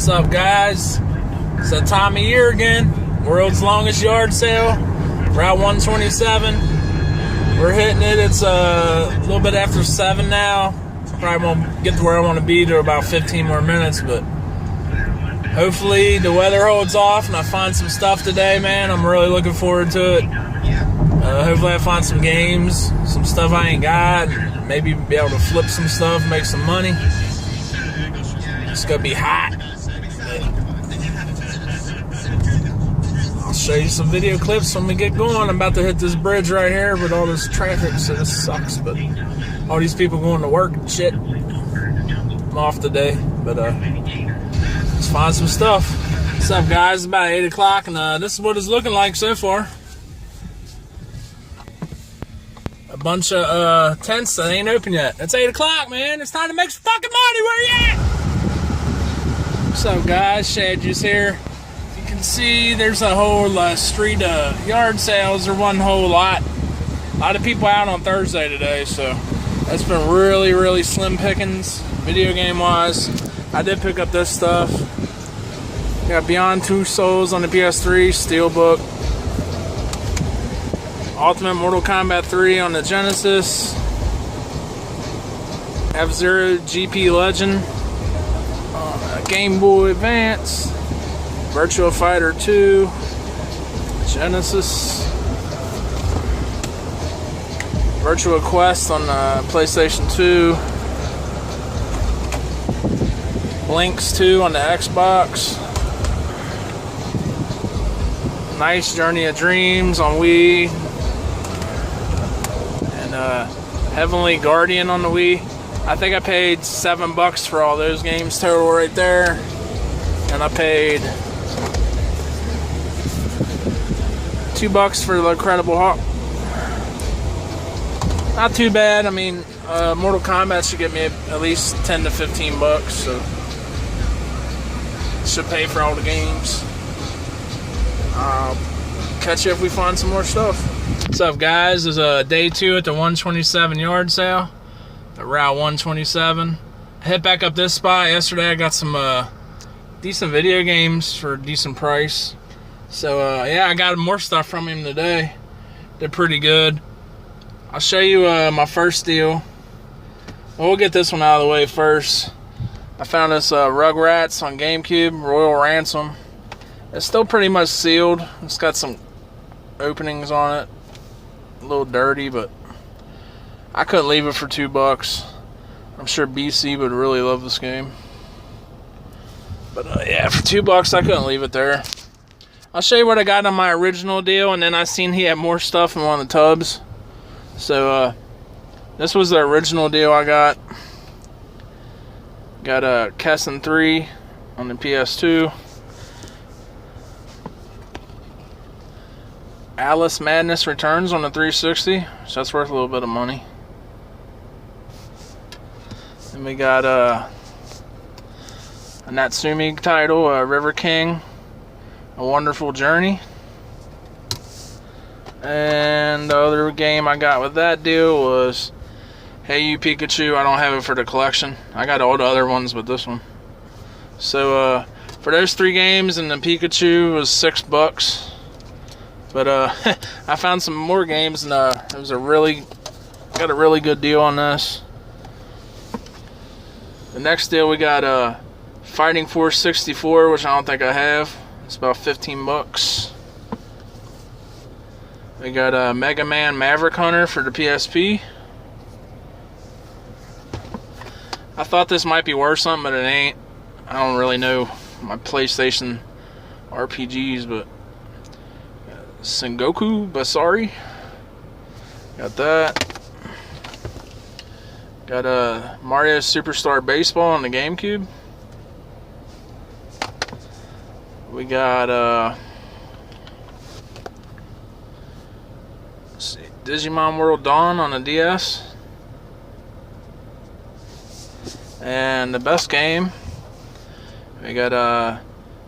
What's up, guys? It's that time of year again. World's longest yard sale, Route 127. We're hitting it. It's a little bit after 7 now. Probably won't get to where I want to be to about 15 more minutes, but hopefully the weather holds off and I find some stuff today, man. I'm really looking forward to it. Hopefully I find some games, some stuff I ain't got, and maybe be able to flip some stuff, make some money. It's gonna be hot. I'll show you some video clips when we get going. I'm about to hit this bridge right here with all this traffic, so this sucks, but all these people going to work and shit. I'm off today, but let's find some stuff. What's up, guys? It's about 8 o'clock, and this is what it's looking like so far. A bunch of tents that ain't open yet. It's 8 o'clock, man. It's time to make some fucking money. Where you at? What's up, guys? Shad Juice here. You can see there's a whole street of yard sales. There wasn't a whole lot. A lot of people out on Thursday today, so that's been really, really slim pickings, video game wise. I did pick up this stuff. Got Beyond Two Souls on the PS3, Steelbook. Ultimate Mortal Kombat 3 on the Genesis. F-Zero GP Legend. Game Boy Advance. Virtua Fighter 2. Genesis. Virtua Quest on PlayStation 2. Blinks 2 on the Xbox. Nice Journey of Dreams on Wii. And Heavenly Guardian on the Wii. I think I paid $7 for all those games total right there. And I paid $2 for the Incredible Hulk. Not too bad. I mean, Mortal Kombat should get me at least 10 to 15 bucks, so should pay for all the games. I'll catch you if we find some more stuff. What's up, guys? This is day 2 at the 127 yard sale at Route 127. I hit back up this spot. Yesterday I got some decent video games for a decent price. So yeah, I got more stuff from him today. They're pretty good. I'll show you my first deal. Well, we'll get this one out of the way first. I found this Rugrats on GameCube, Royal Ransom. It's still pretty much sealed. It's got some openings on it. A little dirty, but I couldn't leave it for $2. I'm sure BC would really love this game. But yeah, for $2 I couldn't leave it there. I'll show you what I got on my original deal, and then I seen he had more stuff in one of the tubs. So this was the original deal I got. Got a Kessen 3 on the PS2. Alice Madness Returns on the 360, so that's worth a little bit of money. Then we got a Natsumi title, River King, A Wonderful Journey. And the other game I got with that deal was Hey You Pikachu. I don't have it for the collection. I got all the other ones but this one. So for those 3 games, and the Pikachu was $6. But I found some more games, and it was got a really good deal on this. The next deal we got Fighting Force 64, which I don't think I have. It's about $15. We got Mega Man Maverick Hunter for the PSP. I thought this might be worth something, but it ain't. I don't really know my PlayStation RPGs, but Sengoku Basari. Got that. Got Mario Superstar Baseball on the GameCube. We got let's see, Digimon World Dawn on the DS. And the best game, we got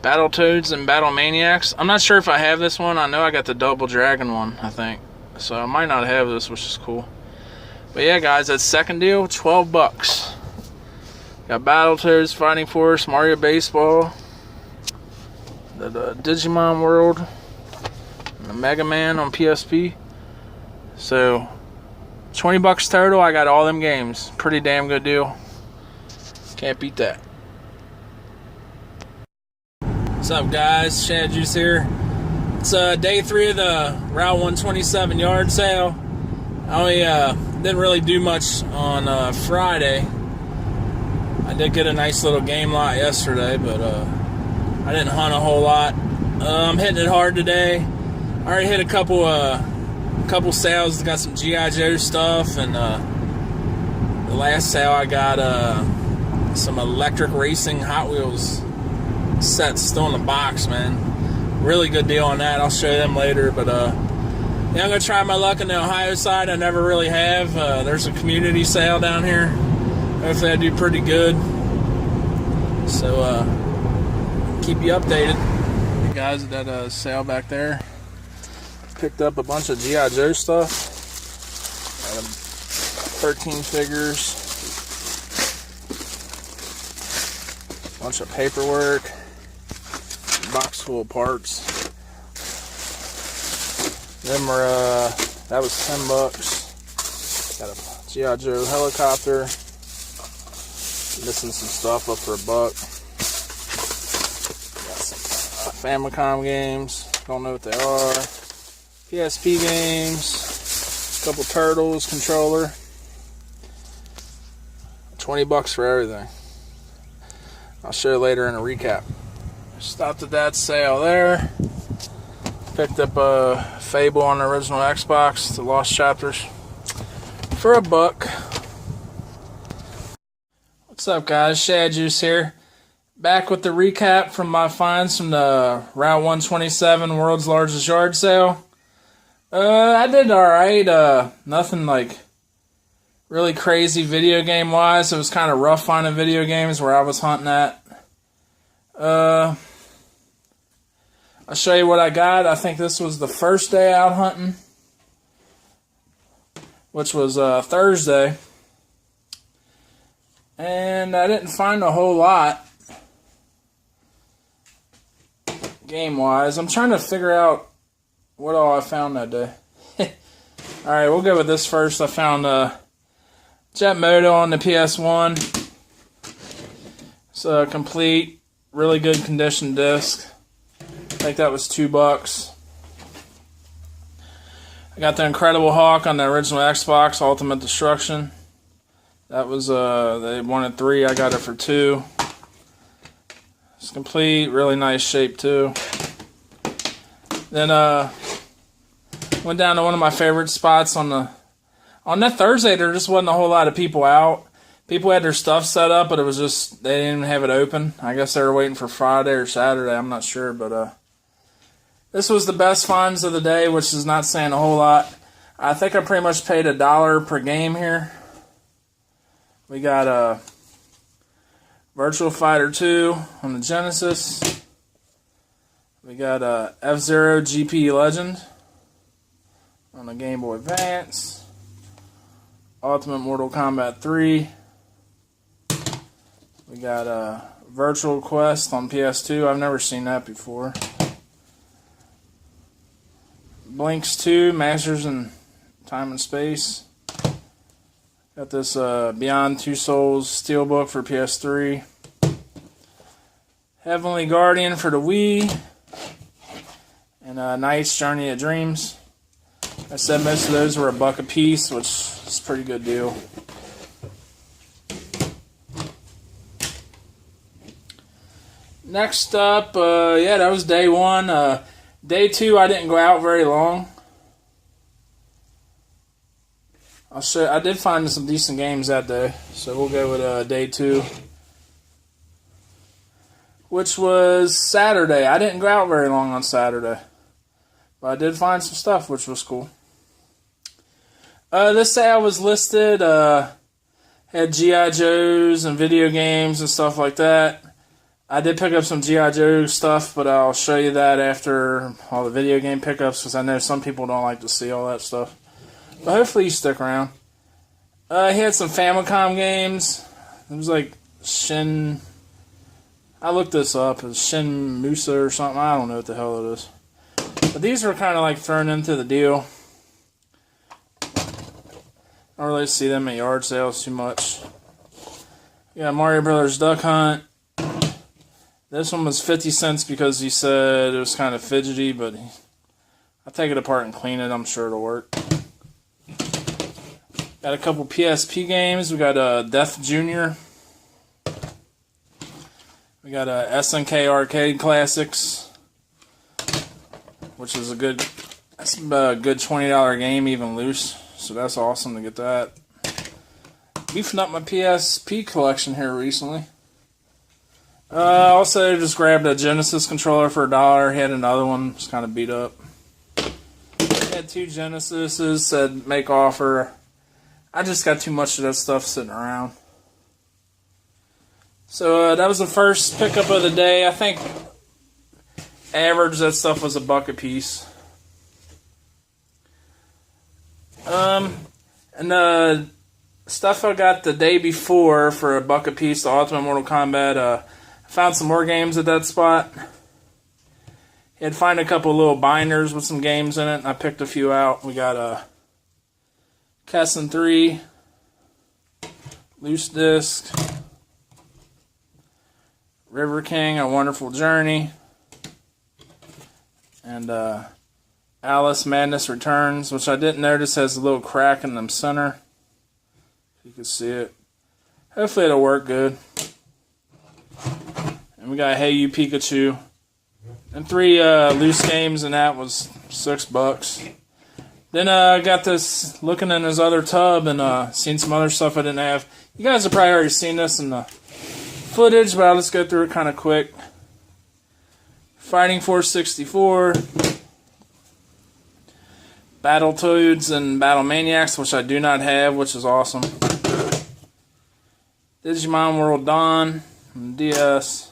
Battletoads and Battle Maniacs. I'm not sure if I have this one. I know I got the Double Dragon one, I think. So I might not have this, which is cool. But yeah, guys, that second deal, $12. Got Battletoads, Fighting Force, Mario Baseball, the Digimon World, and the Mega Man on PSP. So, $20 total. I got all them games. Pretty damn good deal. Can't beat that. What's up, guys? Shad Juice here. It's day 3 of the Route 127 yard sale. I only didn't really do much on Friday. I did get a nice little game lot yesterday, but I didn't hunt a whole lot. I'm hitting it hard today. I already hit a couple sales. Got some G.I. Joe stuff, and the last sale I got some electric racing Hot Wheels sets still in the box, man. Really good deal on that. I'll show you them later, but yeah, I'm gonna try my luck on the Ohio side. I never really have. There's a community sale down here. Hopefully I do pretty good. So keep you updated. Hey guys, at that sale back there, picked up a bunch of G.I. Joe stuff. Got 13 figures, bunch of paperwork, box full of parts. Them were that was $10. Got a G.I. Joe helicopter. Missing some stuff up for $1. Got some Famicom games. Don't know what they are. PSP games. A couple Turtles controller. $20 for everything. I'll show you later in a recap. Stopped at that sale there. Picked up a Fable on the original Xbox, the Lost Chapters, for $1. What's up, guys? Shad Juice here. Back with the recap from my finds from the Route 127 World's Largest Yard Sale. I did alright. Nothing like really crazy video game wise. It was kind of rough finding video games where I was hunting at. I'll show you what I got. I think this was the first day out hunting, which was Thursday. And I didn't find a whole lot game-wise. I'm trying to figure out what all I found that day. Alright, we'll go with this first. I found Jet Moto on the PS1. It's a complete, really good condition disc. I think that was $2. I got the Incredible Hawk on the original Xbox, Ultimate Destruction. That was, they wanted 3, I got it for 2. It's complete, really nice shape too. Then, went down to one of my favorite spots on that Thursday. There just wasn't a whole lot of people out. People had their stuff set up, but it was just, they didn't even have it open. I guess they were waiting for Friday or Saturday, I'm not sure, but, this was the best finds of the day, which is not saying a whole lot. I think I pretty much paid $1 per game here. We got Virtual Fighter 2 on the Genesis. We got F-Zero GP Legend on the Game Boy Advance. Ultimate Mortal Kombat 3. We got Virtual Quest on PS2. I've never seen that before. Blinks 2, Masters in Time and Space. Got this Beyond Two Souls Steelbook for PS3. Heavenly Guardian for the Wii. And Knight's Journey of Dreams. I said most of those were $1 a piece, which is a pretty good deal. Next up, yeah, that was day 1. Day 2, I didn't go out very long. I'll show. I did find some decent games that day, so we'll go with day 2, which was Saturday. I didn't go out very long on Saturday, but I did find some stuff, which was cool. This sale was listed. Had G.I. Joes and video games and stuff like that. I did pick up some G.I. Joe stuff, but I'll show you that after all the video game pickups, because I know some people don't like to see all that stuff. But hopefully you stick around. He had some Famicom games. It was like Shin. I looked this up. It's Shin Musa or something. I don't know what the hell it is. But these were kind of like thrown into the deal. I don't really see them at yard sales too much. Yeah, Mario Brothers Duck Hunt. This one was 50 cents because he said it was kind of fidgety, but I'll take it apart and clean it. I'm sure it'll work. Got a couple PSP games. We got Death Jr. We got SNK Arcade Classics, which is a good $20 game, even loose. So that's awesome to get that. Beefing up my PSP collection here recently. Also, just grabbed a Genesis controller for $1. He had another one, just kind of beat up. Had 2 Genesises, said make offer. I just got too much of that stuff sitting around. So that was the first pickup of the day. I think average that stuff was $1 a piece. And the stuff I got the day before for $1 a piece, the Ultimate Mortal Kombat. Found some more games at that spot. Had find a couple little binders with some games in it, and I picked a few out. We got Kessen 3, Loose Disc, River King, A Wonderful Journey, and Alice Madness Returns, which I didn't notice has a little crack in the center. You can see it. Hopefully it'll work good. And we got Hey You Pikachu. And 3 loose games, and that was $6. Then I got this looking in his other tub and seen some other stuff I didn't have. You guys have probably already seen this in the footage, but I'll just go through it kind of quick. Fighting Force 64. Battletoads and Battle Maniacs, which I do not have, which is awesome. Digimon World Dawn and DS.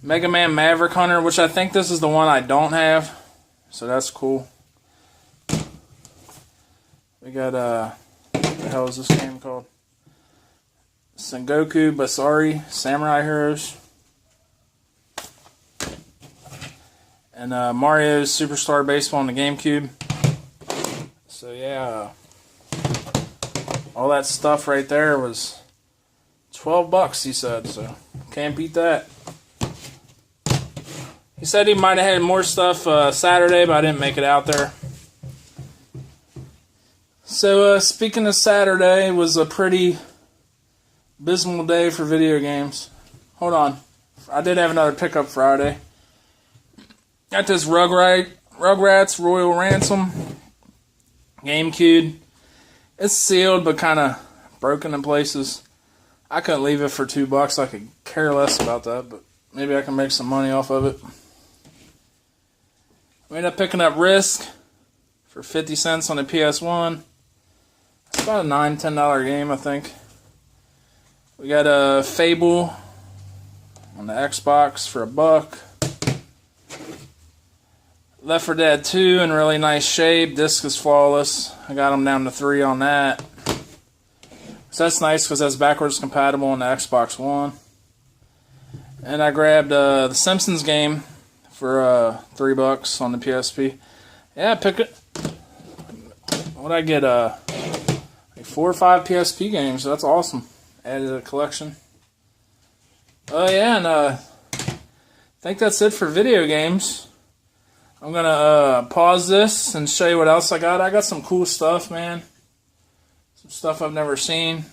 Mega Man Maverick Hunter, which I think this is the one I don't have, so that's cool. We got, what the hell is this game called? Sengoku Basari Samurai Heroes. And Mario's Superstar Baseball on the GameCube. So yeah, all that stuff right there was $12, he said, so can't beat that. He said he might have had more stuff Saturday, but I didn't make it out there. So speaking of Saturday, it was a pretty abysmal day for video games. Hold on, I did have another pickup Friday. Got this Rugrats Royal Ransom GameCube. It's sealed, but kind of broken in places. I couldn't leave it for $2. I could care less about that, but maybe I can make some money off of it. We ended up picking up Risk for 50 cents on the PS1. It's about a $9, $10 game, I think. We got a Fable on the Xbox for $1. Left 4 Dead 2 in really nice shape. Disc is flawless. I got them down to 3 on that. So that's nice because that's backwards compatible on the Xbox One. And I grabbed the Simpsons game for $3 on the PSP. Yeah, pick it. What'd I get? Like 4 or 5 PSP games. That's awesome. Added to the collection. Oh yeah, and I think that's it for video games. I'm gonna pause this and show you what else I got. I got some cool stuff, man. Some stuff I've never seen.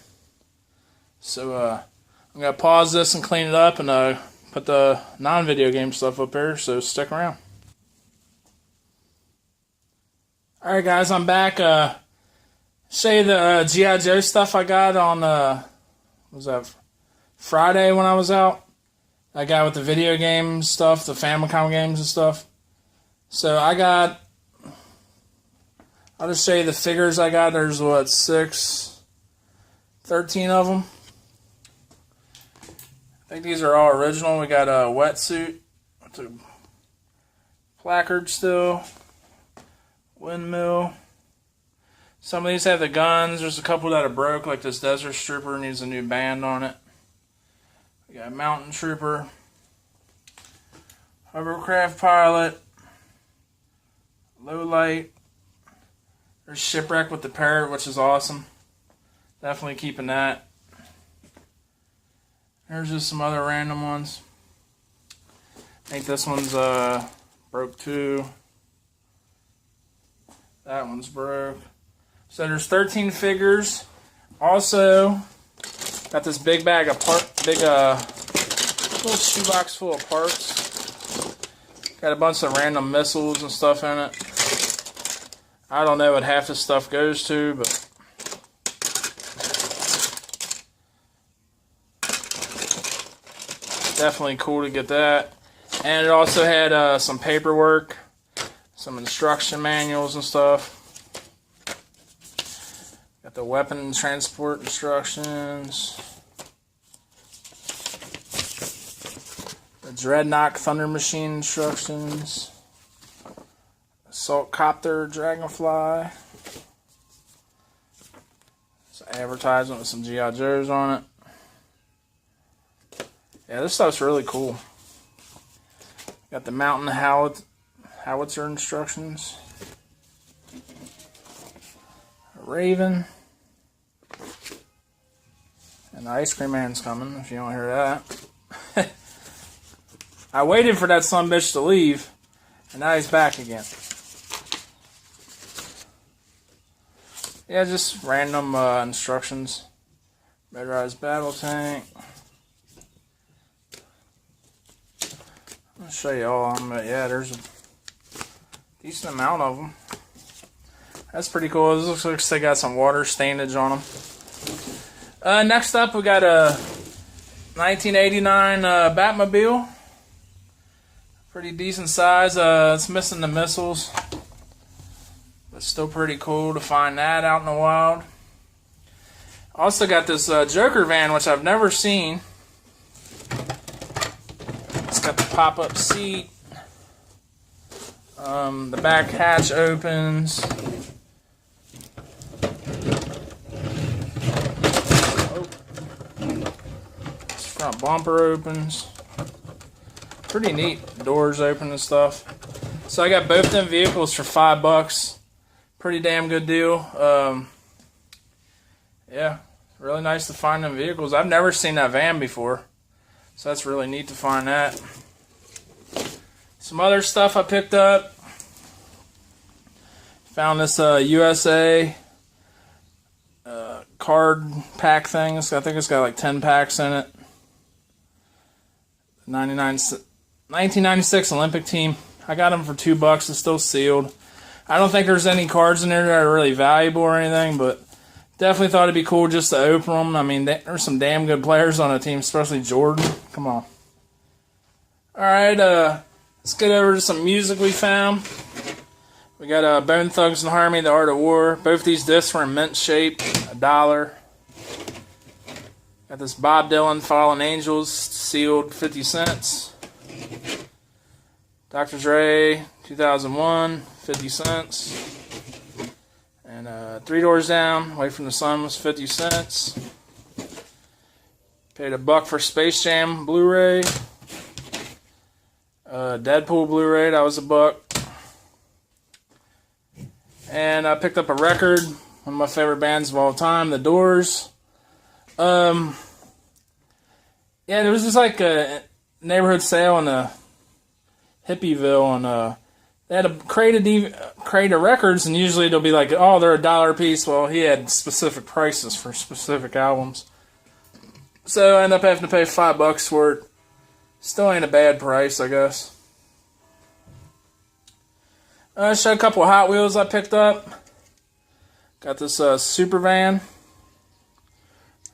So I'm gonna pause this and clean it up and put the non-video game stuff up here. So stick around. All right, guys, I'm back. Show you the G.I. Joe stuff I got on what was that, Friday when I was out. I got with the video game stuff, the Famicom games and stuff. So I got, I'll just show you the figures I got. There's what, 13 of them. I think these are all original. We got a wetsuit with a placard still. Windmill. Some of these have the guns. There's a couple that are broke, like this Desert Stripper needs a new band on it. We got Mountain Trooper, Hovercraft Pilot, Low Light. There's Shipwreck with the Parrot, which is awesome. Definitely keeping that. There's just some other random ones. I think this one's broke too. That one's broke. So there's 13 figures. Also, got this big bag of little shoebox full of parts. Got a bunch of random missiles and stuff in it. I don't know what half this stuff goes to, but definitely cool to get that. And it also had some paperwork, some instruction manuals and stuff. Got the weapon transport instructions. The Dreadnought Thunder Machine instructions. Assault Copter Dragonfly. It's an advertisement with some G.I. Joes on it. Yeah, this stuff's really cool. Got the Mountain Howitzer instructions. A Raven. And the Ice Cream Man's coming, if you don't hear that. I waited for that sumbitch to leave, and now he's back again. Yeah, just random instructions. Motorized battle tank. I'll show you all of them, but yeah, there's a decent amount of them. That's pretty cool. This looks like they got some water stainage on them. Next up, we got a 1989 Batmobile. Pretty decent size. It's missing the missiles, but still pretty cool to find that out in the wild. Also got this Joker van, which I've never seen. It's got the pop-up seat. The back hatch opens. This front bumper opens. Pretty neat. Doors open and stuff. So I got both them vehicles for $5. Pretty damn good deal. Yeah, really nice to find them vehicles. I've never seen that van before, so that's really neat to find that. Some other stuff I picked up. Found this USA card pack thing. I think it's got like 10 packs in it. 1996 Olympic team. I got them for $2. It's still sealed. I don't think there's any cards in there that are really valuable or anything, but definitely thought it'd be cool just to open them. I mean, there's some damn good players on the team, especially Jordan. Come on. Alright, let's get over to some music we found. We got Bone Thugs and Harmony, The Art of War. Both these discs were in mint shape, $1. Got this Bob Dylan, Fallen Angels, sealed, 50 cents. Dr. Dre, 2001, 50 cents. And Three Doors Down, Away from the Sun was 50 cents. Paid $1 for Space Jam Blu-ray. Deadpool Blu-ray, that was $1. And I picked up a record, one of my favorite bands of all time, The Doors. Yeah, there was just like a neighborhood sale in Hippieville, and they had a crate of records, and usually it'll be like, oh, they're $1 a piece. Well, he had specific prices for specific albums. So I ended up having to pay $5 for it. Still ain't a bad price, I guess. I showed a couple of Hot Wheels I picked up. Got this Super Van.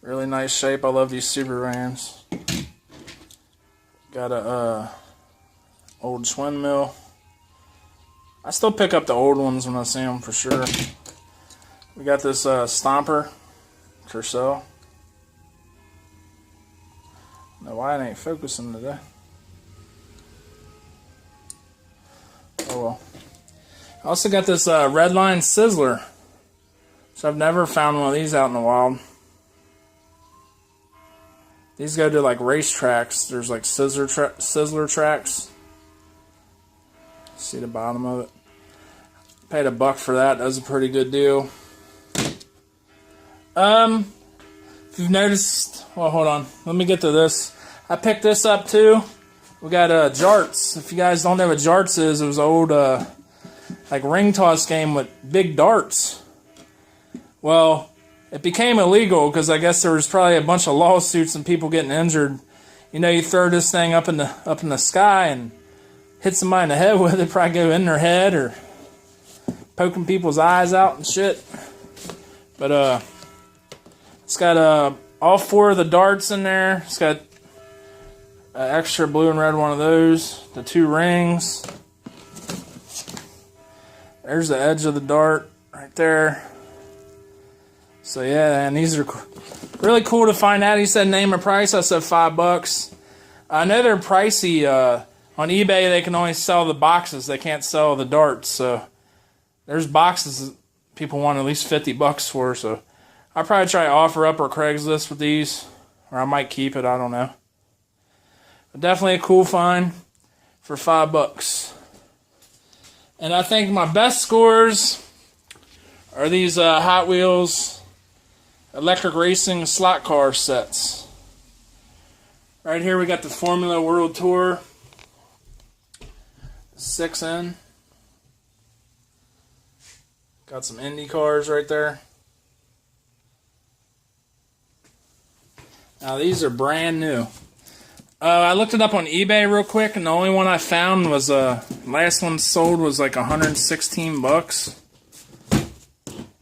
Really nice shape. I love these Super Vans. Got a old Schwinn Mill. I still pick up the old ones when I see them for sure. We got this Stomper Tercel. No, why it ain't focusing today? Oh well. I also got this Redline Sizzler. So I've never found one of these out in the wild. These go to like racetracks. There's like Sizzler tracks. See the bottom of it. Paid $1 for that. That was a pretty good deal. If you've noticed, well, hold on. Let me get to this. I picked this up too. We got jarts. If you guys don't know what jarts is, it was an old like ring toss game with big darts. Well, it became illegal because I guess there was probably a bunch of lawsuits and people getting injured. You know, you throw this thing up in the sky and hit somebody in the head with it, probably go in their head or poking people's eyes out and shit. But it's got all 4 of the darts in there. It's got an extra blue and red one of those. The 2 rings. There's the edge of the dart right there. So yeah, and these are really cool to find out. He said name a price. I said $5. I know they're pricey. On eBay, they can only sell the boxes. They can't sell the darts. So there's boxes that people want at least $50 for. So I'll probably try to offer up or Craigslist with these, or I might keep it. I don't know. But definitely a cool find for $5. And I think my best scores are these Hot Wheels electric racing slot car sets. Right here we got the Formula World Tour 6N. Got some Indy cars right there. Now these are brand new. I looked it up on eBay real quick, and the only one I found was last one sold was like $116.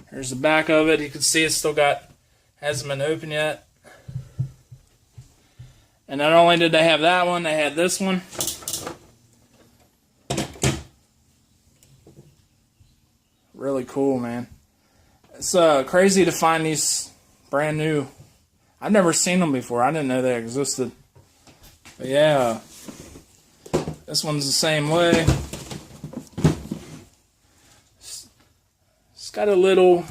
Here's the back of it. You can see it's still hasn't been opened yet. And not only did they have that one, they had this one. Really cool, man. It's crazy to find these brand new. I've never seen them before. I didn't know they existed. But yeah, this one's the same way. It's got a little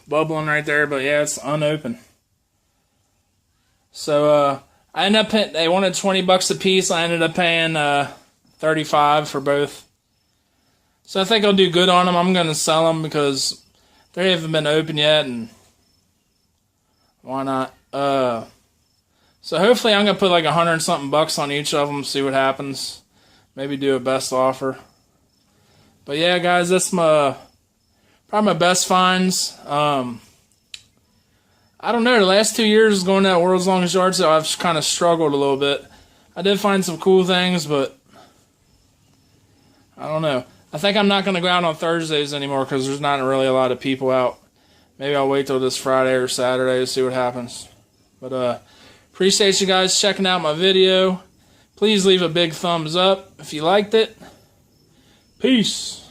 bubbling right there, but yeah, it's unopened. So I ended up paying, they wanted $20 a piece. I ended up paying $35 for both. So I think I'll do good on them. I'm going to sell them because they haven't been opened yet, and why not? So hopefully I'm going to put like $100-something on each of them, see what happens. Maybe do a best offer. But yeah, guys, that's probably my best finds. I don't know, the last 2 years going to that World's Longest Yard Sale, I've kind of struggled a little bit. I did find some cool things, but I don't know. I think I'm not going to go out on Thursdays anymore because there's not really a lot of people out. Maybe I'll wait till this Friday or Saturday to see what happens. But appreciate you guys checking out my video. Please leave a big thumbs up if you liked it. Peace.